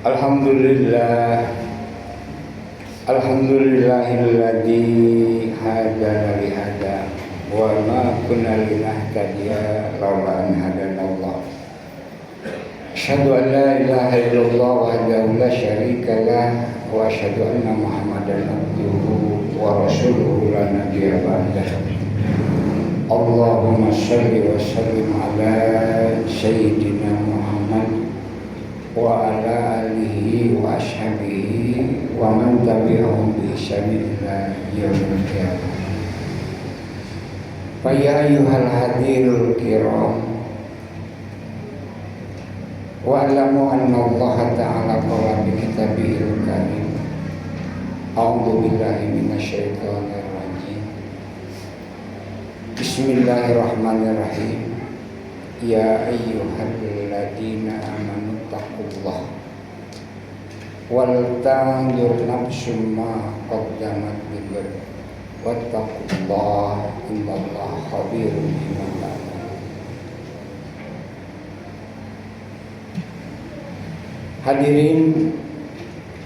Alhamdulillah, alhamdulillahilladzi hadana li hada wa ma kunna linahtadiya laula an hadanallah. Asyhadu an la ilaha illallah wahdahu la syarika lah wa asyhadu anna Muhammadan abduhu wa rasuluhu la nabiyya ba'dah. Allahumma shalli wa sallim ala sayyidina Muhammad wa ala alihi wa ashabihi wa man tabi'ahum bi ihsan ila yaumil qiyamah. Fa ya ayyuhal hadirul kiram wa alamu anna Allah ta'ala qala bi kitabihil karim. A'udzu billahi minasyaitonir rajim. Bismillahirrahmanirrahim. Ya ayyuhalladzina amanu taqullah wal tanzur nafsum ma qaddamat lighad wattaqullaha innallaha khabirun bima ta'malun. Hadirin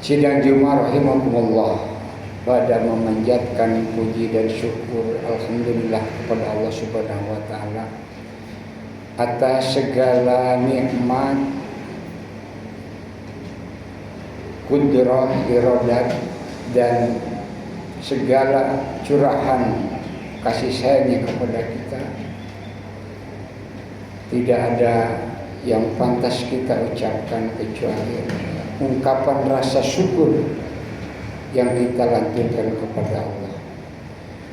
sidang Jumat rahimakumullah, pada memanjatkan puji dan syukur alhamdulillah kepada Allah Subhanahu wa taala atas segala nikmat, kudrah, iradat dan segala curahan kasih sayangnya kepada kita. Tidak ada yang pantas kita ucapkan kecuali ungkapan rasa syukur yang kita lantunkan kepada Allah.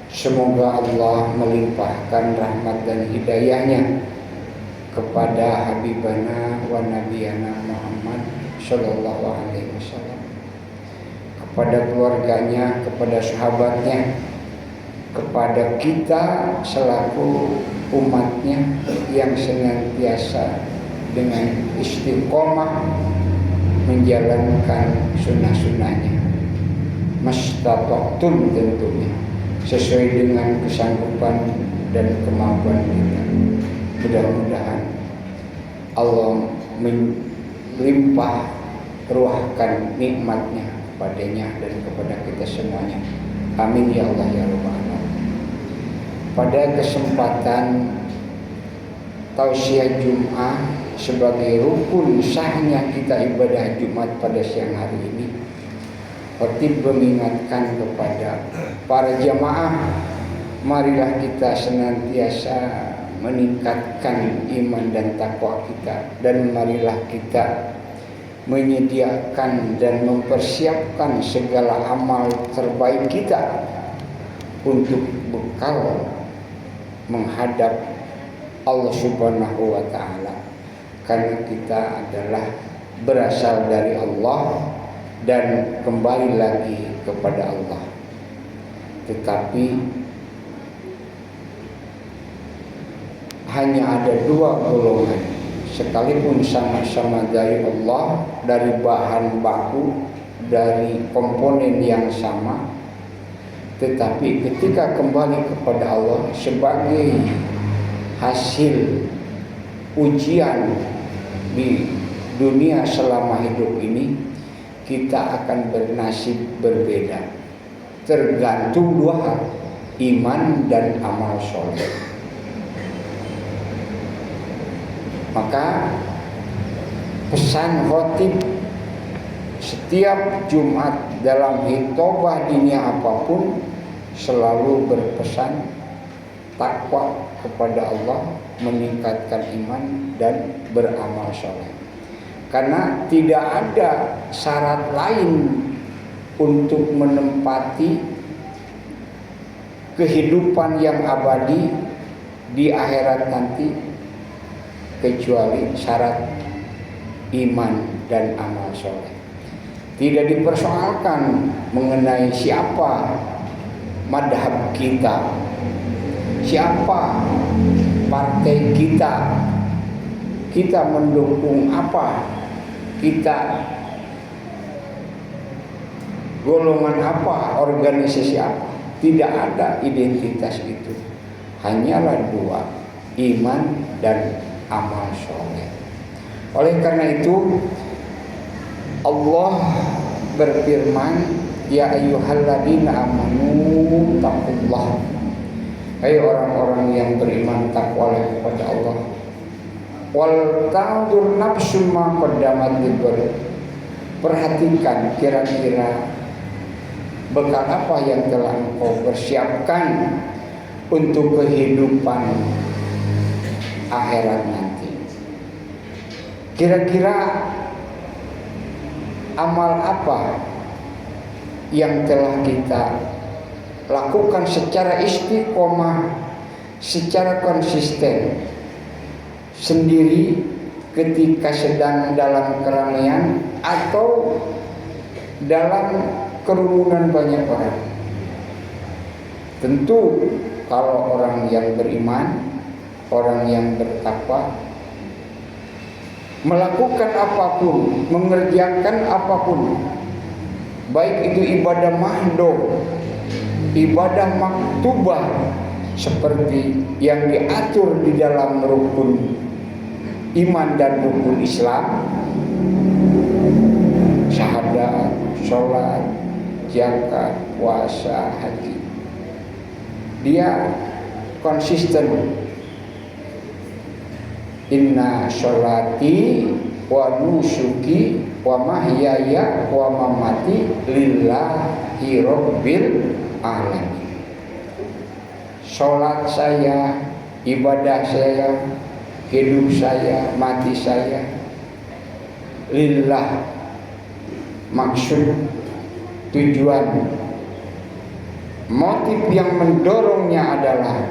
Semoga Allah melimpahkan rahmat dan hidayahnya kepada Habibana wa Nabiyana Muhammad Sallallahu Alaihi Wasallam, kepada keluarganya, kepada sahabatnya, kepada kita selaku umatnya yang senantiasa dengan istiqomah menjalankan sunnah-sunnahnya mastata'tum, tentunya sesuai dengan kesanggupan dan kemampuan kita. Mudah-mudahan Allah melimpah ruahkan nikmatnya kepadanya dan kepada kita semuanya. Amin ya Allah ya Rabbal Alamin. Pada kesempatan tausiah Jum'ah sebagai rukun sahnya kita ibadah Jumat pada siang hari ini, khatib mengingatkan kepada para jamaah, marilah kita senantiasa meningkatkan iman dan takwa kita, dan marilah kita menyediakan dan mempersiapkan segala amal terbaik kita untuk bekal menghadap Allah Subhanahu wa taala, karena kita adalah berasal dari Allah dan kembali lagi kepada Allah. Tetapi hanya ada dua golongan, sekalipun sama-sama dari Allah, dari bahan baku, dari komponen yang sama, tetapi ketika kembali kepada Allah sebagai hasil ujian di dunia selama hidup ini, kita akan bernasib berbeda, tergantung dua hal, iman dan amal soleh. Maka pesan khatib setiap Jumat dalam hitobah dunia apapun selalu berpesan takwa kepada Allah, meningkatkan iman dan beramal soleh. Karena tidak ada syarat lain untuk menempati kehidupan yang abadi di akhirat nanti kecuali syarat iman dan amal soleh. Tidak dipersoalkan mengenai siapa madhab kita, siapa partai kita, kita mendukung apa, kita golongan apa, organisasi apa. Tidak ada identitas itu. Hanyalah dua, iman dan amal soleh. Oleh karena itu Allah berfirman, ya ayyuhalladzina amanu taqullah. Hai orang-orang yang beriman, takwalah kepada Allah. Wal tanzur nafsum ma qaddamat lighad. Perhatikan kira-kira bekal apa yang telah engkau persiapkan untuk kehidupan akhirat nanti. Kira-kira amal apa yang telah kita lakukan secara istiqomah, secara konsisten sendiri ketika sedang dalam keramaian atau dalam kerumunan banyak orang. Tentu kalau orang yang beriman, orang yang bertakwa, melakukan apapun, mengerjakan apapun, baik itu ibadah mahdoh, ibadah maktubah seperti yang diatur di dalam rukun iman dan rukun Islam, syahadat, sholat, zakat, puasa, haji, dia konsisten. Inna sholati wa nusuki wa mahyaya wa mamati lillahi rabbil alamin. Sholat saya, ibadah saya, hidup saya, mati saya lillah. Maksud, tujuan, motif yang mendorongnya adalah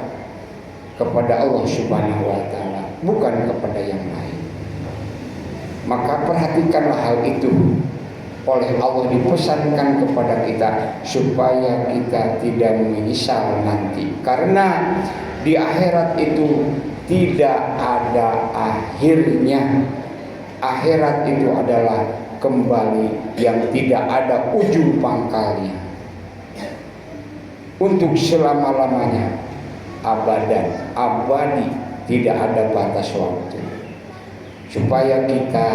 kepada Allah Subhanahu wa ta'ala, bukan kepada yang lain. Maka perhatikanlah hal itu. Oleh Allah dipesankan kepada kita supaya kita tidak menyesal nanti, karena di akhirat itu tidak ada akhirnya. Akhirat itu adalah kembali yang tidak ada ujung pangkalnya, untuk selama-lamanya, abadan, abadi, tidak ada batas waktu, supaya kita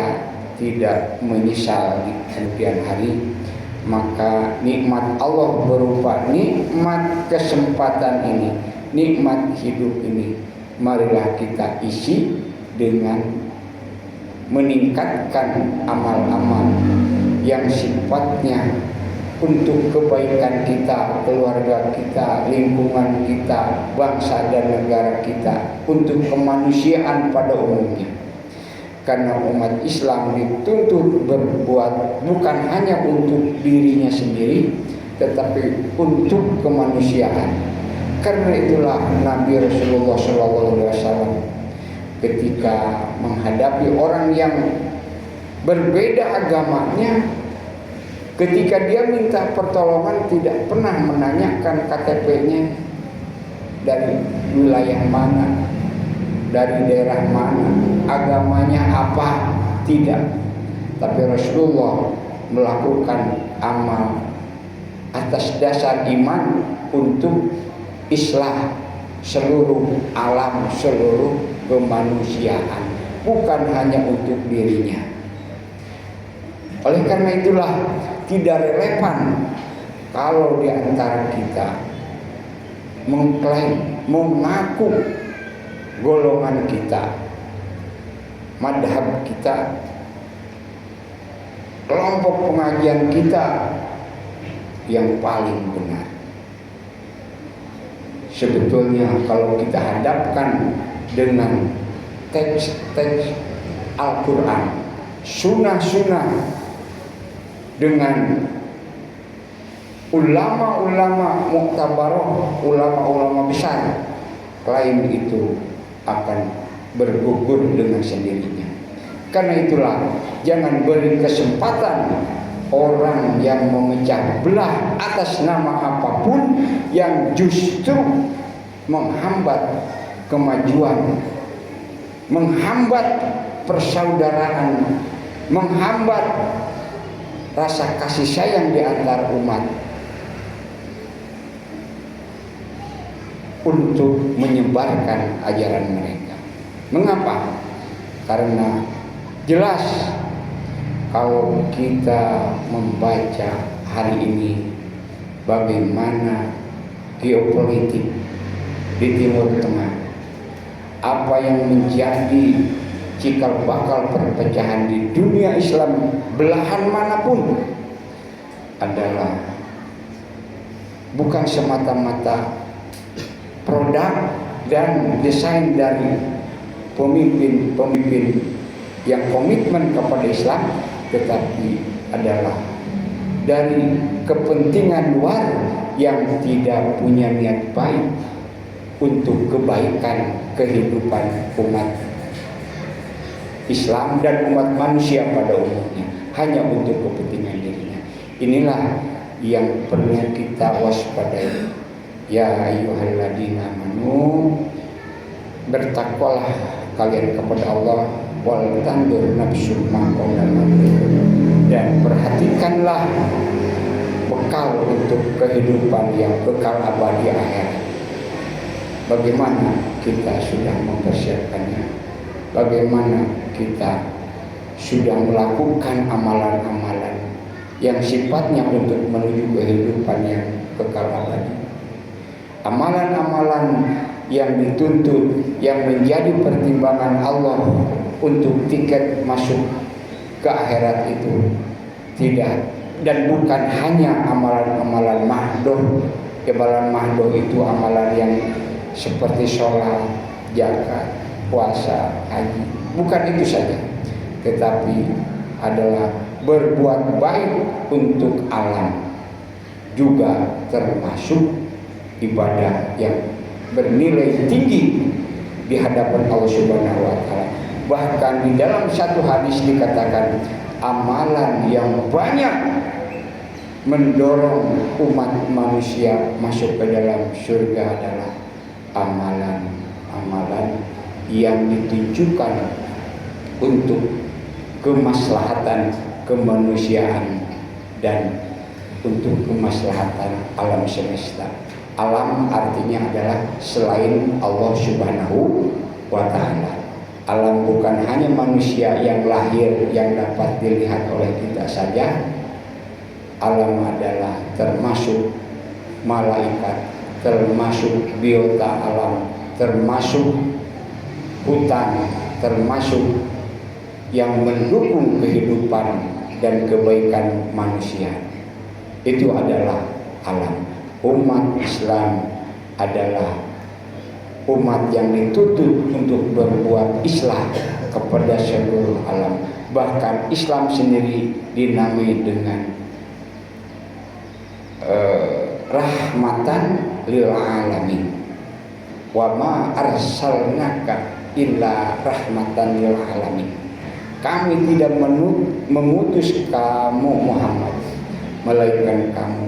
tidak menyesal di kemudian hari. Maka nikmat Allah berupa nikmat kesempatan ini, nikmat hidup ini, marilah kita isi dengan meningkatkan amal-amal yang sifatnya untuk kebaikan kita, keluarga kita, lingkungan kita, bangsa dan negara kita, untuk kemanusiaan pada umumnya. Karena umat Islam dituntut berbuat bukan hanya untuk dirinya sendiri, tetapi untuk kemanusiaan. Karena itulah Nabi Rasulullah SAW ketika menghadapi orang yang berbeda agamanya, ketika dia minta pertolongan tidak pernah menanyakan KTP-nya, dari wilayah mana, dari daerah mana, agamanya apa, tidak. Tapi Rasulullah melakukan amal atas dasar iman untuk islah seluruh alam, seluruh kemanusiaan, bukan hanya untuk dirinya. Oleh karena itulah tidak relevan kalau di antara kita mengklaim, mengaku golongan kita, madhab kita, kelompok pengajian kita yang paling benar. Sebetulnya kalau kita hadapkan dengan teks-teks Al-Quran, sunnah-sunnah, dengan ulama-ulama muktabaroh, ulama-ulama besar, klaim itu akan bergugur dengan sendirinya. Karena itulah jangan beri kesempatan orang yang memecah belah atas nama apapun yang justru menghambat kemajuan, menghambat persaudaraan, menghambat rasa kasih sayang di antar umat, untuk menyebarkan ajaran mereka. Mengapa? Karena jelas kalau kita membaca hari ini bagaimana geopolitik di Timur Tengah, apa yang menjadi cikal bakal perpecahan di dunia Islam belahan manapun adalah bukan semata-mata produk dan desain dari pemimpin-pemimpin yang komitmen kepada Islam, tetapi adalah dari kepentingan luar yang tidak punya niat baik untuk kebaikan kehidupan umat Islam dan umat manusia pada umumnya, hanya untuk kepentingan dirinya. Inilah yang perlu kita waspadai. Ya ayyuhalladzina amanu, bertakwalah kalian kepada Allah, wal tandur nafsum ma qaddamat, dan perhatikanlah bekal untuk kehidupan yang kekal abadi akhirat. Bagaimana kita sudah mempersiapkannya? Bagaimana kita sudah melakukan amalan-amalan yang sifatnya untuk menuju kehidupan yang kekal abadi? Amalan-amalan yang dituntut, yang menjadi pertimbangan Allah untuk tiket masuk ke akhirat itu tidak, dan bukan hanya amalan-amalan mahdoh. Amalan mahdoh itu amalan yang seperti sholat, zakat, puasa, haji, bukan itu saja, tetapi adalah berbuat baik untuk alam, juga termasuk ibadah yang bernilai tinggi di hadapan Allah Subhanahu wa taala. Bahkan di dalam satu hadis dikatakan amalan yang banyak mendorong umat manusia masuk ke dalam surga adalah amalan-amalan yang ditujukan untuk kemaslahatan kemanusiaan dan untuk kemaslahatan alam semesta. Alam artinya adalah selain Allah Subhanahu wa ta'ala. Alam bukan hanya manusia yang lahir yang dapat dilihat oleh kita saja. Alam adalah termasuk malaikat, termasuk biota alam, termasuk hutan, termasuk yang mendukung kehidupan dan kebaikan manusia. Itu adalah alam. Umat Islam adalah umat yang dituntut untuk berbuat islah kepada seluruh alam. Bahkan Islam sendiri dinamai dengan rahmatan lil alamin. Wa ma arsalnaka illa rahmatan lil alamin. Kami tidak mengutus kamu Muhammad, melainkan kamu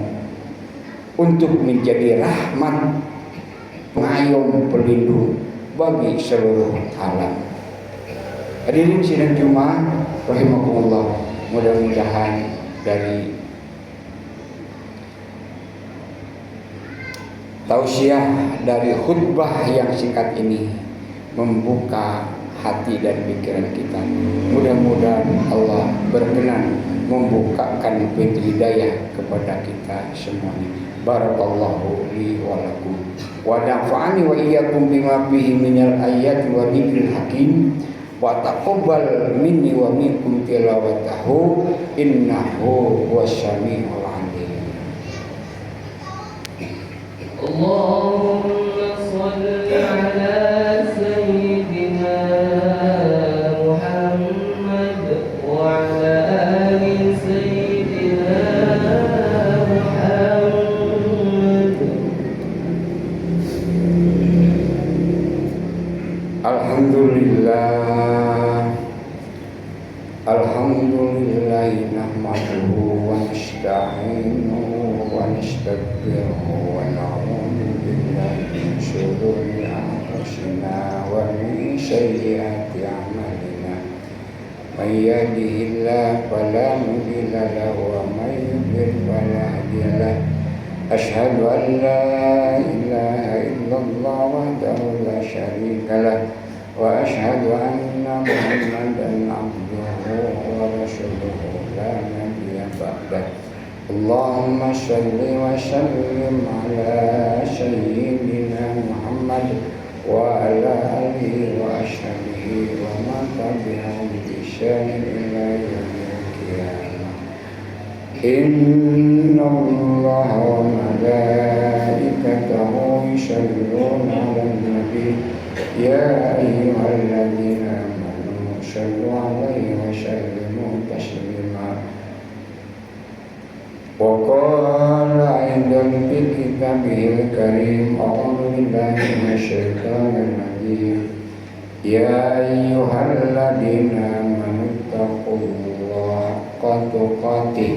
untuk menjadi rahmat, pengayom, pelindung bagi seluruh alam. Hadirin sidang Jumat rahimakumullah, mudah-mudahan dari tausiah dari khutbah yang singkat ini membuka hati dan pikiran kita. Mudah-mudahan Allah berkenan membukakan pintu hidayah kepada kita semuanya. Barakallahu li wa lakum wa nafa'ani wa iyyakum bima fihi minal ayati wa dzikril hakim wa taqabbal minni wa minkum tilawatahu innahu huwasyami'ul 'alim. Allahumma shalli ala sayyidina Muhammad wa ala ali sayyidina Muhammad. Alhamdulillah, alhamdulillah nahmaduhu wa nasta'inuhu wa nastaghfiruhu wa na'udzu billahi min shururi anfusina wa min sayyiati a'malina. May yahdihillahu fala mudilla lahu wa may yudlil fala hadiya lahu. Asyhadu an la ilaha illallah wahdahu la syarika lah wa asyhadu anna Muhammadan abduhu wa ورسوله لا نبي بعده. اللهم صل وسلم على سيدنا محمد وعلى آله وأصحابه ومن تبعهم بإحسان إلى يوم القيامة. إن الله وملائكته يصلون على النبي يا أيها الذين آمنوا صلوا عليه وسلموا تسليما. وقال أيضا في كتابه الكريم أعوذ بالله من الشيطان الرجيم يا أيها الذين آمنوا اتقوا الله حق تقاته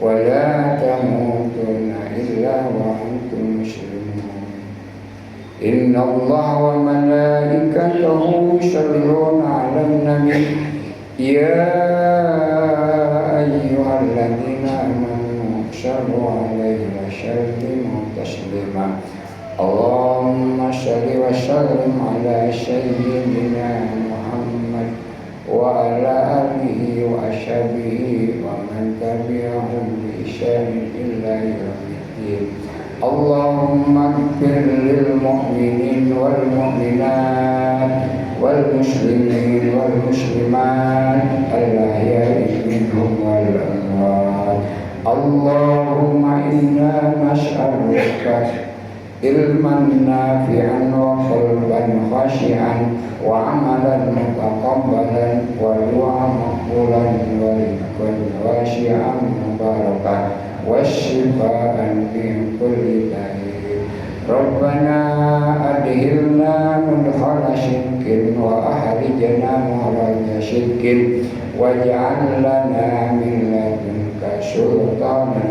ولا تموتن إلا وأنتم مسلمون. إن الله وملائكته يصلون على النبي يا أيها الذين آمنوا صلوا عليه وسلموا تسليما. اللهم صل وسلم على سيدنا محمد وعلى آله وأصحابه ومن تبعهم بإحسان إلى يوم الدين. اللهم اغفر للمؤمنين والمؤمنات والمسلمين والمسلمات الأحياء منهم والأموات. اللهم إنا نسألك علما نافعا وقلبا خاشعا وعملا متقبلا ودعاء مقبولا ورزقا واسعا مباركا والشفاء من كل داء. ربنا أدخلنا مدخل صدق وأخرجنا مخرج صدق واجعل لنا من لدنك سلطانا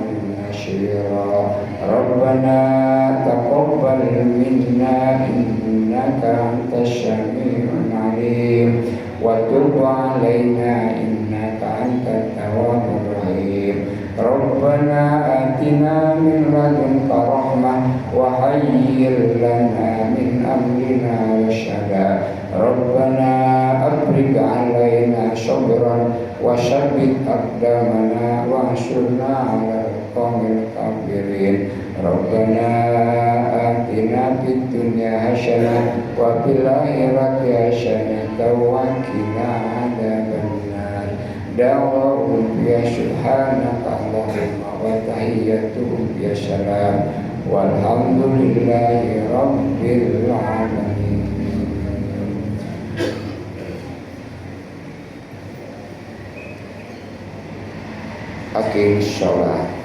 نصيرا. ربنا تقبل منا إنك أنت السميع العليم وتب علينا إنك أنت التواب الرحيم. ربنا آتنا من لدنك رحمة وهيئ لنا من أمرنا رشدا. ربنا أفرج علينا صبرا وثبت أقدامنا وانصرنا على القوم الكافرين. ربنا آتنا في الدنيا حسنة وفي الآخرة حسنة وقنا عذاب النار. دعواهم فيها سبحانك اللهم وتحيتهم فيها سلام والحمد لله رب العالمين. Akhir sholat.